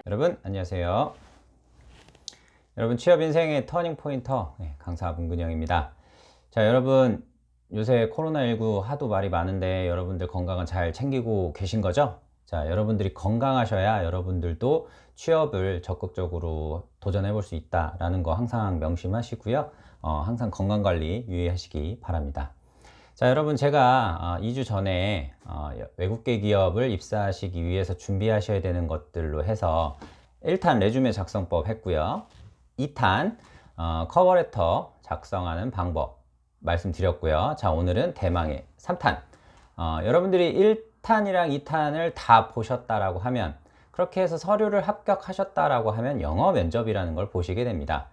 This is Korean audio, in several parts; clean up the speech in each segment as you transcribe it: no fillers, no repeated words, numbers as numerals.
여러분 안녕하세요. 여러분 취업 인생의 터닝 포인터 강사 문근영입니다. 자, 여러분 요새 코로나19 하도 말이 많은데 여러분들 건강은 잘 챙기고 계신 거죠? 자, 여러분들이 건강하셔야 여러분들도 취업을 적극적으로 도전해 볼 수 있다라는 거 항상 명심하시고요. 항상 건강관리 유의하시기 바랍니다. 자, 여러분 제가 2주 전에 외국계 기업을 입사하시기 위해서 준비하셔야 되는 것들로 해서 1탄 레주메 작성법 했고요. 2탄 커버레터 작성하는 방법 말씀드렸고요. 자, 오늘은 대망의 3탄. 여러분들이 1탄이랑 2탄을 다 보셨다라고 하면, 그렇게 해서 서류를 합격하셨다라고 하면 영어 면접이라는 걸 보시게 됩니다.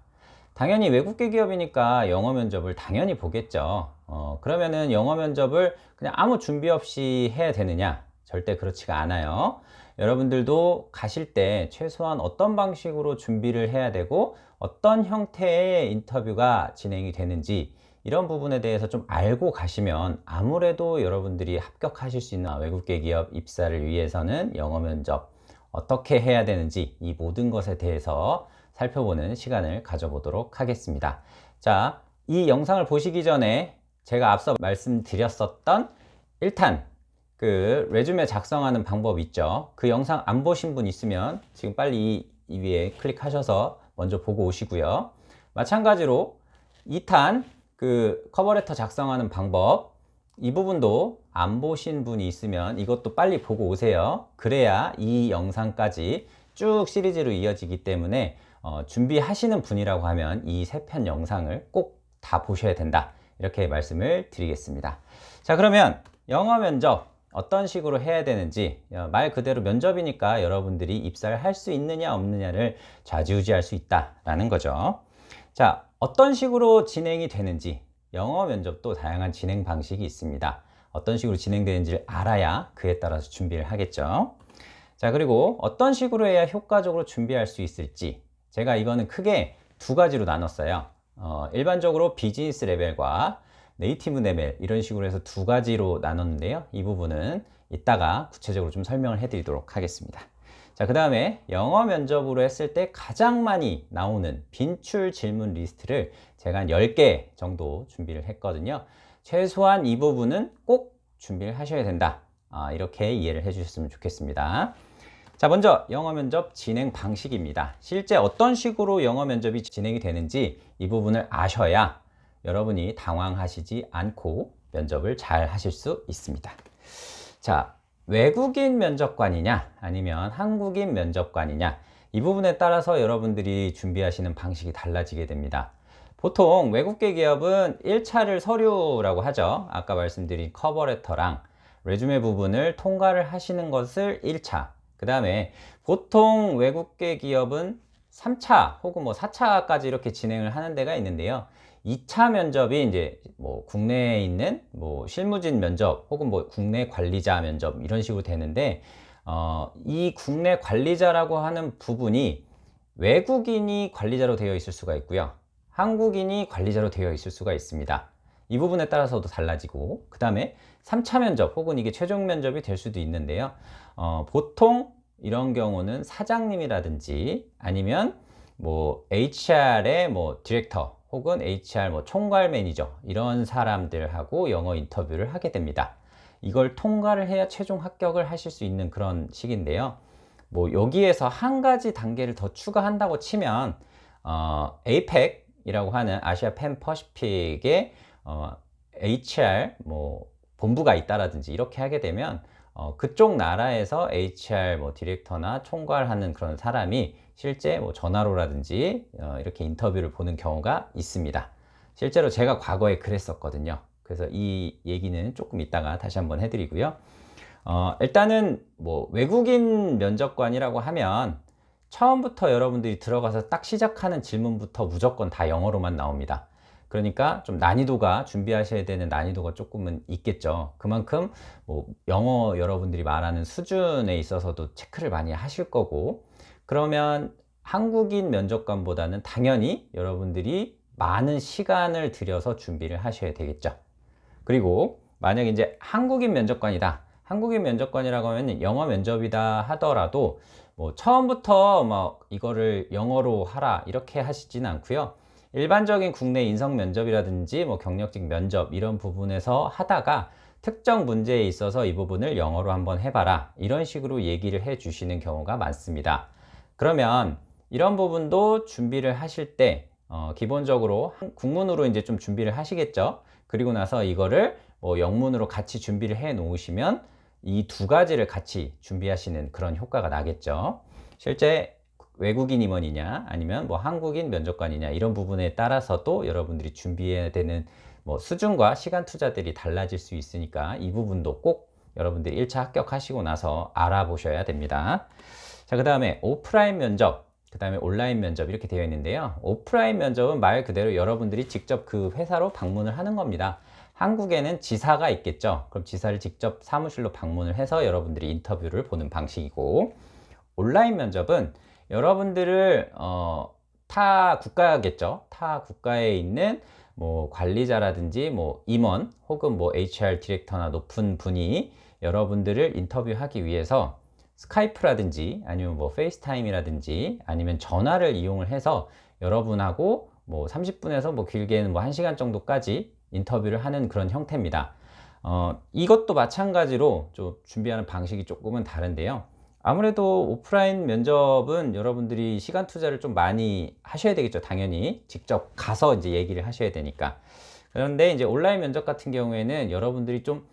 당연히 외국계 기업이니까 영어 면접을 당연히 보겠죠. 그러면은 영어 면접을 그냥 아무 준비 없이 해야 되느냐? 절대 그렇지가 않아요. 여러분들도 가실 때 최소한 어떤 방식으로 준비를 해야 되고 어떤 형태의 인터뷰가 진행이 되는지 이런 부분에 대해서 좀 알고 가시면 아무래도 여러분들이 합격하실 수 있는 외국계 기업 입사를 위해서는 영어 면접 어떻게 해야 되는지 이 모든 것에 대해서 살펴보는 시간을 가져보도록 하겠습니다. 자, 이 영상을 보시기 전에 제가 앞서 말씀드렸었던 1탄 그 레주메 작성하는 방법 있죠. 그 영상 안 보신 분 있으면 지금 빨리 이 위에 클릭하셔서 먼저 보고 오시고요. 마찬가지로 2탄 그 커버레터 작성하는 방법, 이 부분도 안 보신 분이 있으면 이것도 빨리 보고 오세요. 그래야 이 영상까지 쭉 시리즈로 이어지기 때문에 준비하시는 분이라고 하면 이 3편 영상을 꼭 다 보셔야 된다, 이렇게 말씀을 드리겠습니다. 자, 그러면 영어 면접 어떤 식으로 해야 되는지, 말 그대로 면접이니까 여러분들이 입사를 할 수 있느냐 없느냐를 좌지우지할 수 있다라는 거죠. 자, 어떤 식으로 진행이 되는지, 영어 면접도 다양한 진행 방식이 있습니다. 어떤 식으로 진행되는지를 알아야 그에 따라서 준비를 하겠죠. 자, 그리고 어떤 식으로 해야 효과적으로 준비할 수 있을지, 제가 이거는 크게 두 가지로 나눴어요. 일반적으로 비즈니스 레벨과 네이티브 레벨, 이런 식으로 해서 두 가지로 나눴는데요. 이 부분은 이따가 구체적으로 좀 설명을 해 드리도록 하겠습니다. 자, 그 다음에 영어 면접으로 했을 때 가장 많이 나오는 빈출 질문 리스트를 제가 한 10개 정도 준비를 했거든요. 최소한 이 부분은 꼭 준비를 하셔야 된다, 이렇게 이해를 해 주셨으면 좋겠습니다. 자, 먼저 영어 면접 진행 방식입니다. 실제 어떤 식으로 영어 면접이 진행이 되는지 이 부분을 아셔야 여러분이 당황하시지 않고 면접을 잘 하실 수 있습니다. 자, 외국인 면접관이냐 아니면 한국인 면접관이냐, 이 부분에 따라서 여러분들이 준비하시는 방식이 달라지게 됩니다. 보통 외국계 기업은 1차를 서류라고 하죠. 아까 말씀드린 커버레터랑 레주메 부분을 통과를 하시는 것을 1차, 그 다음에 보통 외국계 기업은 3차 혹은 4차까지 이렇게 진행을 하는 데가 있는데요. 2차 면접이 이제 국내에 있는 실무진 면접 혹은 국내 관리자 면접, 이런 식으로 되는데, 이 국내 관리자라고 하는 부분이 외국인이 관리자로 되어 있을 수가 있고요, 한국인이 관리자로 되어 있을 수가 있습니다. 이 부분에 따라서도 달라지고, 그 다음에 3차 면접 혹은 이게 최종 면접이 될 수도 있는데요. 보통 이런 경우는 사장님이라든지 아니면 HR의 디렉터 혹은 HR 총괄 매니저, 이런 사람들하고 영어 인터뷰를 하게 됩니다. 이걸 통과를 해야 최종 합격을 하실 수 있는 그런 식인데요. 여기에서 한 가지 단계를 더 추가한다고 치면 APEC이라고 하는 아시아 팬 퍼시픽의 HR 본부가 있다라든지 이렇게 하게 되면 그쪽 나라에서 HR 디렉터나 총괄하는 그런 사람이 실제 전화로라든지 이렇게 인터뷰를 보는 경우가 있습니다. 실제로 제가 과거에 그랬었거든요. 그래서 이 얘기는 조금 이따가 다시 한번 해드리고요. 일단은 외국인 면접관이라고 하면 처음부터 여러분들이 들어가서 딱 시작하는 질문부터 무조건 다 영어로만 나옵니다. 그러니까 좀 난이도가, 준비하셔야 되는 난이도가 조금은 있겠죠. 그만큼 영어 여러분들이 말하는 수준에 있어서도 체크를 많이 하실 거고, 그러면 한국인 면접관보다는 당연히 여러분들이 많은 시간을 들여서 준비를 하셔야 되겠죠. 그리고 만약 이제 한국인 면접관이다, 한국인 면접관이라고 하면 영어 면접이다 하더라도 뭐 처음부터 막 이거를 영어로 하라 이렇게 하시진 않고요. 일반적인 국내 인성 면접이라든지 뭐 경력직 면접 이런 부분에서 하다가 특정 문제에 있어서 이 부분을 영어로 한번 해봐라 이런 식으로 얘기를 해 주시는 경우가 많습니다. 그러면 이런 부분도 준비를 하실 때 기본적으로 국문으로 이제 좀 준비를 하시겠죠. 그리고 나서 이거를 뭐 영문으로 같이 준비를 해 놓으시면 이 두 가지를 같이 준비하시는 그런 효과가 나겠죠. 실제 외국인 임원이냐 아니면 뭐 한국인 면접관이냐 이런 부분에 따라서도 여러분들이 준비해야 되는 뭐 수준과 시간 투자들이 달라질 수 있으니까 이 부분도 꼭 여러분들이 1차 합격하시고 나서 알아보셔야 됩니다. 자, 그 다음에 오프라인 면접, 그 다음에 온라인 면접 이렇게 되어 있는데요. 오프라인 면접은 말 그대로 여러분들이 직접 그 회사로 방문을 하는 겁니다. 한국에는 지사가 있겠죠. 그럼 지사를 직접 사무실로 방문을 해서 여러분들이 인터뷰를 보는 방식이고, 온라인 면접은 여러분들을 타 국가겠죠. 타 국가에 있는 뭐 관리자라든지 뭐 임원 혹은 뭐 HR 디렉터나 높은 분이 여러분들을 인터뷰하기 위해서 스카이프라든지 아니면 뭐 페이스타임이라든지 아니면 전화를 이용을 해서 여러분하고 뭐 30분에서 뭐 길게는 뭐 1시간 정도까지 인터뷰를 하는 그런 형태입니다. 이것도 마찬가지로 좀 준비하는 방식이 조금은 다른데요. 아무래도 오프라인 면접은 여러분들이 시간 투자를 좀 많이 하셔야 되겠죠. 당연히 직접 가서 이제 얘기를 하셔야 되니까. 그런데 이제 온라인 면접 같은 경우에는 여러분들이 좀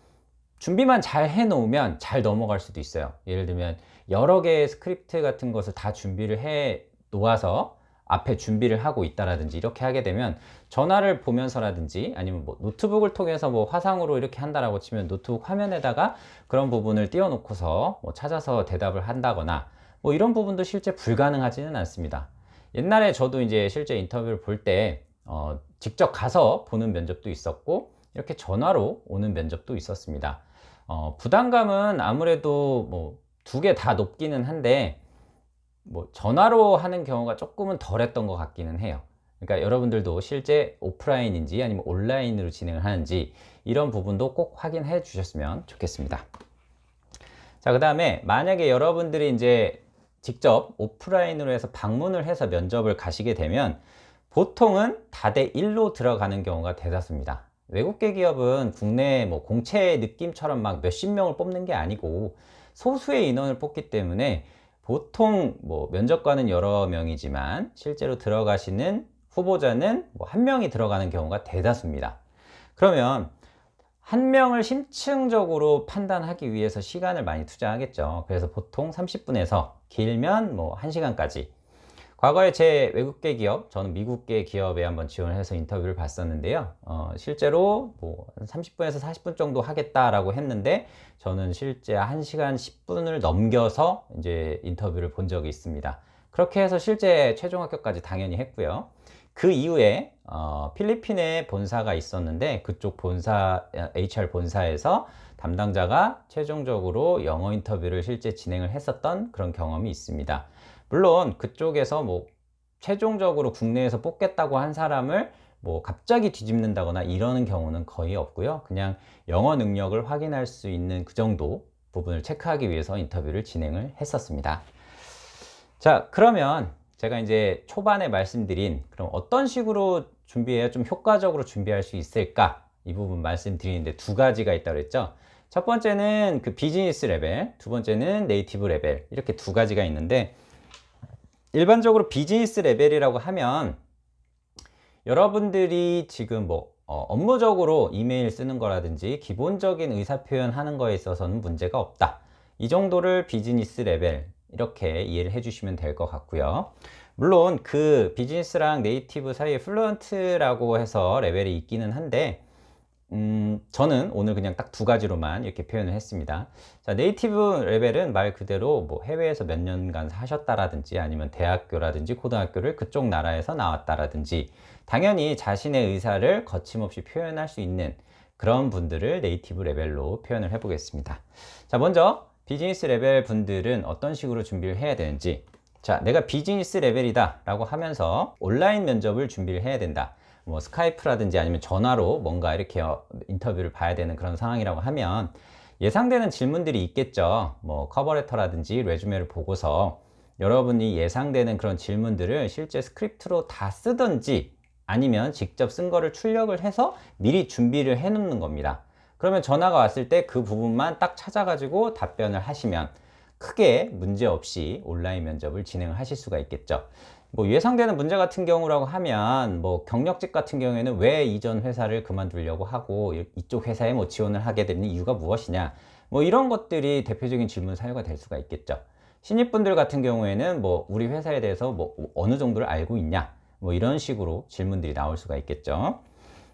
준비만 잘 해놓으면 잘 넘어갈 수도 있어요. 예를 들면 여러 개의 스크립트 같은 것을 다 준비를 해 놓아서 앞에 준비를 하고 있다라든지 이렇게 하게 되면 전화를 보면서라든지 아니면 뭐 노트북을 통해서 뭐 화상으로 이렇게 한다라고 치면 노트북 화면에다가 그런 부분을 띄워놓고서 뭐 찾아서 대답을 한다거나 뭐 이런 부분도 실제 불가능하지는 않습니다. 옛날에 저도 이제 실제 인터뷰를 볼 때 직접 가서 보는 면접도 있었고 이렇게 전화로 오는 면접도 있었습니다. 부담감은 아무래도 뭐 두 개 다 높기는 한데 뭐 전화로 하는 경우가 조금은 덜했던 것 같기는 해요. 그러니까 여러분들도 실제 오프라인인지 아니면 온라인으로 진행을 하는지 이런 부분도 꼭 확인해 주셨으면 좋겠습니다. 자, 그 다음에 만약에 여러분들이 이제 직접 오프라인으로 해서 방문을 해서 면접을 가시게 되면 보통은 다대 1로 들어가는 경우가 대다수입니다. 외국계 기업은 국내 뭐 공채 느낌처럼 막 몇십 명을 뽑는 게 아니고 소수의 인원을 뽑기 때문에 보통 뭐 면접관은 여러 명이지만 실제로 들어가시는 후보자는 뭐 한 명이 들어가는 경우가 대다수입니다. 그러면 한 명을 심층적으로 판단하기 위해서 시간을 많이 투자하겠죠. 그래서 보통 30분에서 길면 뭐 1시간까지. 과거에 제 외국계 기업, 저는 미국계 기업에 한번 지원을 해서 인터뷰를 봤었는데요. 실제로 뭐 30분에서 40분 정도 하겠다라고 했는데 저는 실제 1시간 10분을 넘겨서 이제 인터뷰를 본 적이 있습니다. 그렇게 해서 실제 최종 합격까지 당연히 했고요. 그 이후에 필리핀에 본사가 있었는데 그쪽 본사, HR 본사에서 담당자가 최종적으로 영어 인터뷰를 실제 진행을 했었던 그런 경험이 있습니다. 물론 그쪽에서 뭐 최종적으로 국내에서 뽑겠다고 한 사람을 뭐 갑자기 뒤집는다거나 이러는 경우는 거의 없고요. 그냥 영어 능력을 확인할 수 있는 그 정도 부분을 체크하기 위해서 인터뷰를 진행을 했었습니다. 자, 그러면 제가 이제 초반에 말씀드린 그럼 어떤 식으로 준비해야 좀 효과적으로 준비할 수 있을까? 이 부분 말씀드리는데 두 가지가 있다고 했죠. 첫 번째는 그 비즈니스 레벨, 두 번째는 네이티브 레벨 이렇게 두 가지가 있는데 일반적으로 비즈니스 레벨이라고 하면 여러분들이 지금 뭐 업무적으로 이메일 쓰는 거라든지 기본적인 의사표현 하는 거에 있어서는 문제가 없다. 이 정도를 비즈니스 레벨 이렇게 이해를 해주시면 될 것 같고요. 물론 그 비즈니스랑 네이티브 사이에 플루언트라고 해서 레벨이 있기는 한데 저는 오늘 그냥 딱 두 가지로만 이렇게 표현을 했습니다. 자, 네이티브 레벨은 말 그대로 뭐 해외에서 몇 년간 하셨다라든지 아니면 대학교라든지 고등학교를 그쪽 나라에서 나왔다라든지 당연히 자신의 의사를 거침없이 표현할 수 있는 그런 분들을 네이티브 레벨로 표현을 해 보겠습니다. 자, 먼저 비즈니스 레벨 분들은 어떤 식으로 준비를 해야 되는지, 자, 내가 비즈니스 레벨이다 라고 하면서 온라인 면접을 준비를 해야 된다. 뭐 스카이프라든지 아니면 전화로 뭔가 이렇게 인터뷰를 봐야 되는 그런 상황이라고 하면 예상되는 질문들이 있겠죠. 뭐 커버레터라든지 레주메를 보고서 여러분이 예상되는 그런 질문들을 실제 스크립트로 다 쓰든지 아니면 직접 쓴 거를 출력을 해서 미리 준비를 해 놓는 겁니다. 그러면 전화가 왔을 때 그 부분만 딱 찾아가지고 답변을 하시면 크게 문제 없이 온라인 면접을 진행을 하실 수가 있겠죠. 뭐 예상되는 문제 같은 경우라고 하면 뭐 경력직 같은 경우에는 왜 이전 회사를 그만두려고 하고 이쪽 회사에 뭐 지원을 하게 된 이유가 무엇이냐, 뭐 이런 것들이 대표적인 질문 사유가 될 수가 있겠죠. 신입분들 같은 경우에는 뭐 우리 회사에 대해서 뭐 어느 정도를 알고 있냐, 뭐 이런 식으로 질문들이 나올 수가 있겠죠.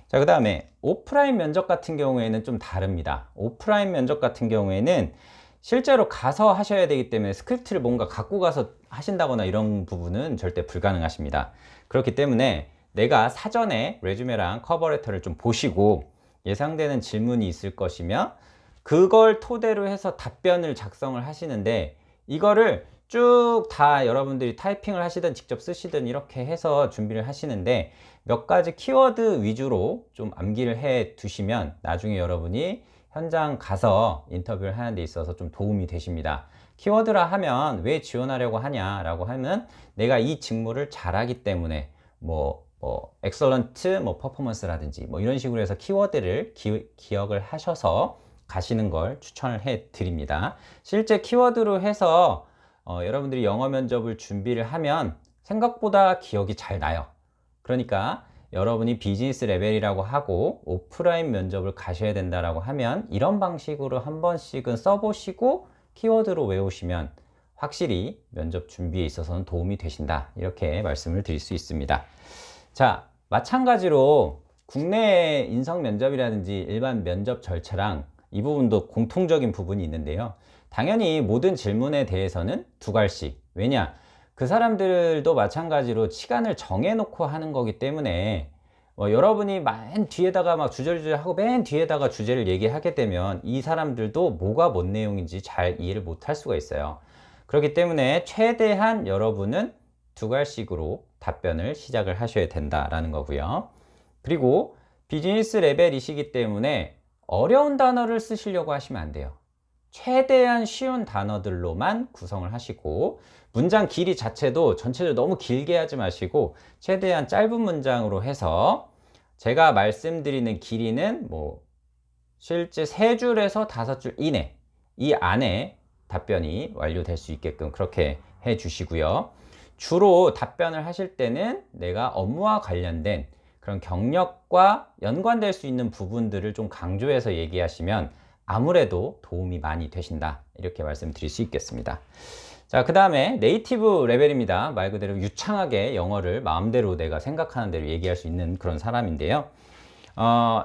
자, 그 다음에 오프라인 면접 같은 경우에는 좀 다릅니다. 오프라인 면접 같은 경우에는 실제로 가서 하셔야 되기 때문에 스크립트를 뭔가 갖고 가서 하신다거나 이런 부분은 절대 불가능하십니다. 그렇기 때문에 내가 사전에 레주메랑 커버레터를 좀 보시고 예상되는 질문이 있을 것이며 그걸 토대로 해서 답변을 작성을 하시는데, 이거를 쭉 다 여러분들이 타이핑을 하시든 직접 쓰시든 이렇게 해서 준비를 하시는데, 몇 가지 키워드 위주로 좀 암기를 해 두시면 나중에 여러분이 현장 가서 인터뷰를 하는 데 있어서 좀 도움이 되십니다. 키워드라 하면 왜 지원하려고 하냐라고 하면 내가 이 직무를 잘하기 때문에 excellent 퍼포먼스라든지 뭐 이런 식으로 해서 키워드를 기억을 하셔서 가시는 걸 추천을 해 드립니다. 실제 키워드로 해서 여러분들이 영어 면접을 준비를 하면 생각보다 기억이 잘 나요. 그러니까 여러분이 비즈니스 레벨이라고 하고 오프라인 면접을 가셔야 된다라고 하면 이런 방식으로 한 번씩은 써보시고 키워드로 외우시면 확실히 면접 준비에 있어서는 도움이 되신다, 이렇게 말씀을 드릴 수 있습니다. 자, 마찬가지로 국내 인성 면접이라든지 일반 면접 절차랑 이 부분도 공통적인 부분이 있는데요. 당연히 모든 질문에 대해서는 두 갈씩, 왜냐, 그 사람들도 마찬가지로 시간을 정해놓고 하는 거기 때문에 여러분이 맨 뒤에다가 막 주저주저 하고 맨 뒤에다가 주제를 얘기하게 되면 이 사람들도 뭐가 뭔 내용인지 잘 이해를 못할 수가 있어요. 그렇기 때문에 최대한 여러분은 두 갈씩으로 답변을 시작을 하셔야 된다라는 거고요. 그리고 비즈니스 레벨이시기 때문에 어려운 단어를 쓰시려고 하시면 안 돼요. 최대한 쉬운 단어들로만 구성을 하시고, 문장 길이 자체도 전체적으로 너무 길게 하지 마시고 최대한 짧은 문장으로 해서, 제가 말씀드리는 길이는 뭐 실제 3줄에서 5줄 이내, 이 안에 답변이 완료될 수 있게끔 그렇게 해 주시고요. 주로 답변을 하실 때는 내가 업무와 관련된 그런 경력과 연관될 수 있는 부분들을 좀 강조해서 얘기하시면 아무래도 도움이 많이 되신다, 이렇게 말씀드릴 수 있겠습니다. 자, 그 다음에 네이티브 레벨입니다. 말 그대로 유창하게 영어를 마음대로 내가 생각하는 대로 얘기할 수 있는 그런 사람인데요.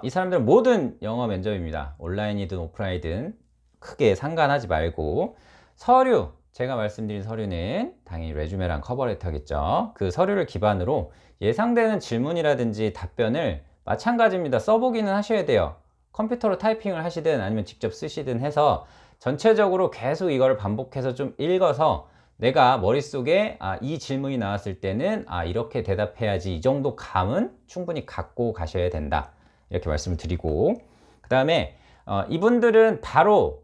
이 사람들은 모든 영어 면접입니다. 온라인이든 오프라인이든 크게 상관하지 말고, 서류, 제가 말씀드린 서류는 당연히 레주메랑 커버레터겠죠. 그 서류를 기반으로 예상되는 질문이라든지 답변을 마찬가지입니다. 써보기는 하셔야 돼요. 컴퓨터로 타이핑을 하시든 아니면 직접 쓰시든 해서 전체적으로 계속 이걸 반복해서 좀 읽어서 내가 머릿속에 이 질문이 나왔을 때는 이렇게 대답해야지, 이 정도 감은 충분히 갖고 가셔야 된다, 이렇게 말씀을 드리고, 그 다음에 이분들은 바로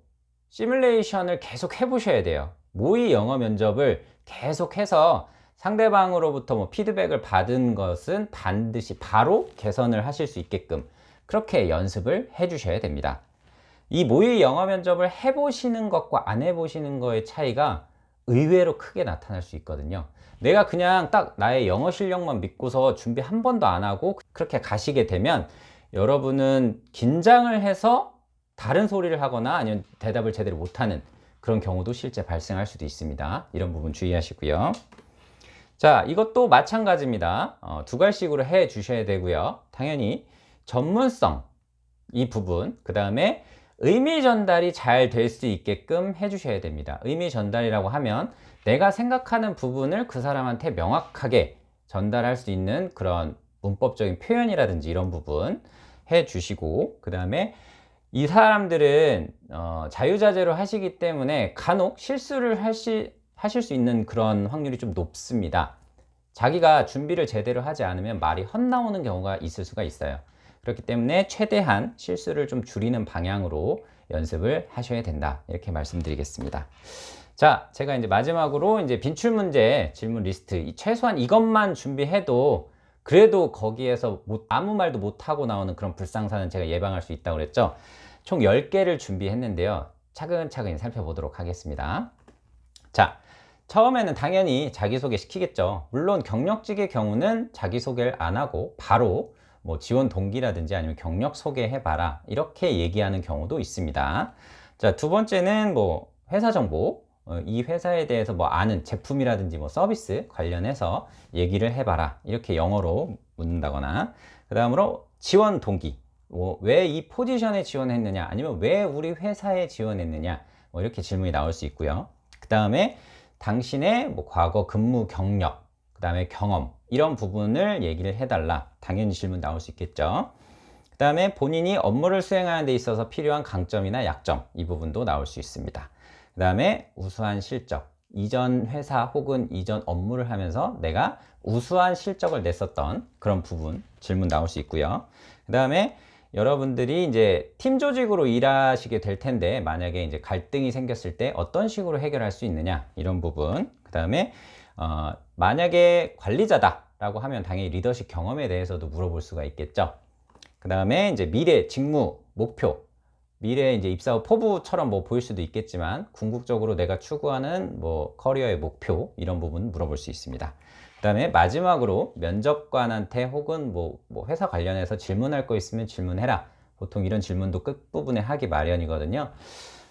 시뮬레이션을 계속 해보셔야 돼요. 모의 영어 면접을 계속해서 상대방으로부터 뭐 피드백을 받은 것은 반드시 바로 개선을 하실 수 있게끔 그렇게 연습을 해 주셔야 됩니다. 이 모의 영어 면접을 해보시는 것과 안 해보시는 거의 차이가 의외로 크게 나타날 수 있거든요. 내가 그냥 딱 나의 영어 실력만 믿고서 준비 한 번도 안 하고 그렇게 가시게 되면 여러분은 긴장을 해서 다른 소리를 하거나 아니면 대답을 제대로 못하는 그런 경우도 실제 발생할 수도 있습니다. 이런 부분 주의하시고요. 자, 이것도 마찬가지입니다. 두 갈씩으로 해 주셔야 되고요. 당연히 전문성, 이 부분, 그 다음에 의미 전달이 잘 될 수 있게끔 해 주셔야 됩니다. 의미 전달이라고 하면 내가 생각하는 부분을 그 사람한테 명확하게 전달할 수 있는 그런 문법적인 표현이라든지 이런 부분 해 주시고, 그 다음에 이 사람들은 자유자재로 하시기 때문에 간혹 실수를 하실 수 있는 그런 확률이 좀 높습니다. 자기가 준비를 제대로 하지 않으면 말이 헛나오는 경우가 있을 수가 있어요. 그렇기 때문에 최대한 실수를 좀 줄이는 방향으로 연습을 하셔야 된다, 이렇게 말씀드리겠습니다. 자, 제가 이제 마지막으로 이제 빈출 문제 질문 리스트, 최소한 이것만 준비해도 그래도 거기에서 아무 말도 못하고 나오는 그런 불상사는 제가 예방할 수 있다고 그랬죠. 총 10개를 준비했는데요. 차근차근히 살펴보도록 하겠습니다. 자, 처음에는 당연히 자기소개 시키겠죠. 물론 경력직의 경우는 자기소개를 안 하고 바로 뭐 지원 동기라든지 아니면 경력 소개해봐라 이렇게 얘기하는 경우도 있습니다. 자, 두 번째는 뭐 회사 정보, 이 회사에 대해서 뭐 아는 제품이라든지 뭐 서비스 관련해서 얘기를 해봐라 이렇게 영어로 묻는다거나, 그 다음으로 지원 동기, 뭐 왜 이 포지션에 지원했느냐 아니면 왜 우리 회사에 지원했느냐 뭐 이렇게 질문이 나올 수 있고요. 그 다음에 당신의 뭐 과거 근무 경력, 그 다음에 경험 이런 부분을 얘기를 해달라, 당연히 질문 나올 수 있겠죠. 그 다음에 본인이 업무를 수행하는 데 있어서 필요한 강점이나 약점, 이 부분도 나올 수 있습니다. 그 다음에 우수한 실적, 이전 회사 혹은 이전 업무를 하면서 내가 우수한 실적을 냈었던 그런 부분 질문 나올 수 있고요. 그 다음에 여러분들이 이제 팀 조직으로 일하시게 될 텐데 만약에 이제 갈등이 생겼을 때 어떤 식으로 해결할 수 있느냐 이런 부분. 그 다음에 만약에 관리자다라고 하면 당연히 리더십 경험에 대해서도 물어볼 수가 있겠죠. 그 다음에 이제 미래 직무 목표, 미래에 이제 입사 후 포부처럼 뭐 보일 수도 있겠지만 궁극적으로 내가 추구하는 뭐 커리어의 목표 이런 부분 물어볼 수 있습니다. 그 다음에 마지막으로 면접관한테 혹은 뭐 회사 관련해서 질문할 거 있으면 질문해라, 보통 이런 질문도 끝부분에 하기 마련이거든요.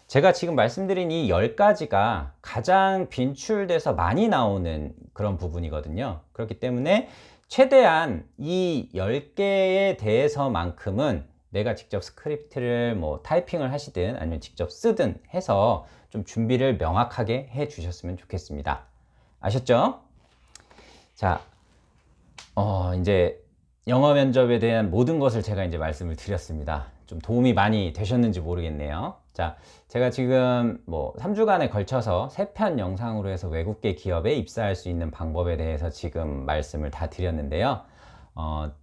제가 지금 말씀드린 이 10가지가 가장 빈출돼서 많이 나오는 그런 부분이거든요. 그렇기 때문에 최대한 이 10개에 대해서만큼은 내가 직접 스크립트를 뭐 타이핑을 하시든 아니면 직접 쓰든 해서 좀 준비를 명확하게 해 주셨으면 좋겠습니다. 아셨죠? 자, 이제 영어 면접에 대한 모든 것을 제가 이제 말씀을 드렸습니다. 좀 도움이 많이 되셨는지 모르겠네요. 자, 제가 지금 뭐 3주간에 걸쳐서 3편 영상으로 해서 외국계 기업에 입사할 수 있는 방법에 대해서 지금 말씀을 다 드렸는데요.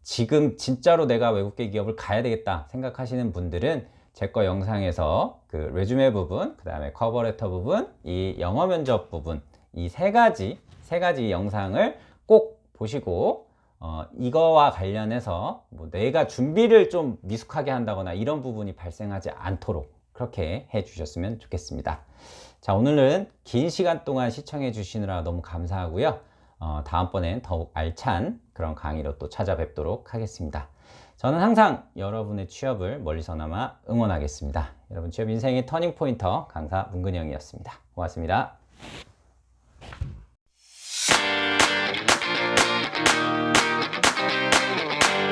지금 진짜로 내가 외국계 기업을 가야 되겠다 생각하시는 분들은 제 거 영상에서 그 레주메 부분, 그 다음에 커버레터 부분, 이 영어 면접 부분, 이 세 가지 영상을 꼭 보시고 이거와 관련해서 뭐 내가 준비를 좀 미숙하게 한다거나 이런 부분이 발생하지 않도록 그렇게 해 주셨으면 좋겠습니다. 자, 오늘은 긴 시간 동안 시청해 주시느라 너무 감사하고요. 다음번엔 더욱 알찬 그런 강의로 또 찾아뵙도록 하겠습니다. 저는 항상 여러분의 취업을 멀리서나마 응원하겠습니다. 여러분 취업 인생의 터닝 포인터 강사 문근영이었습니다. 고맙습니다.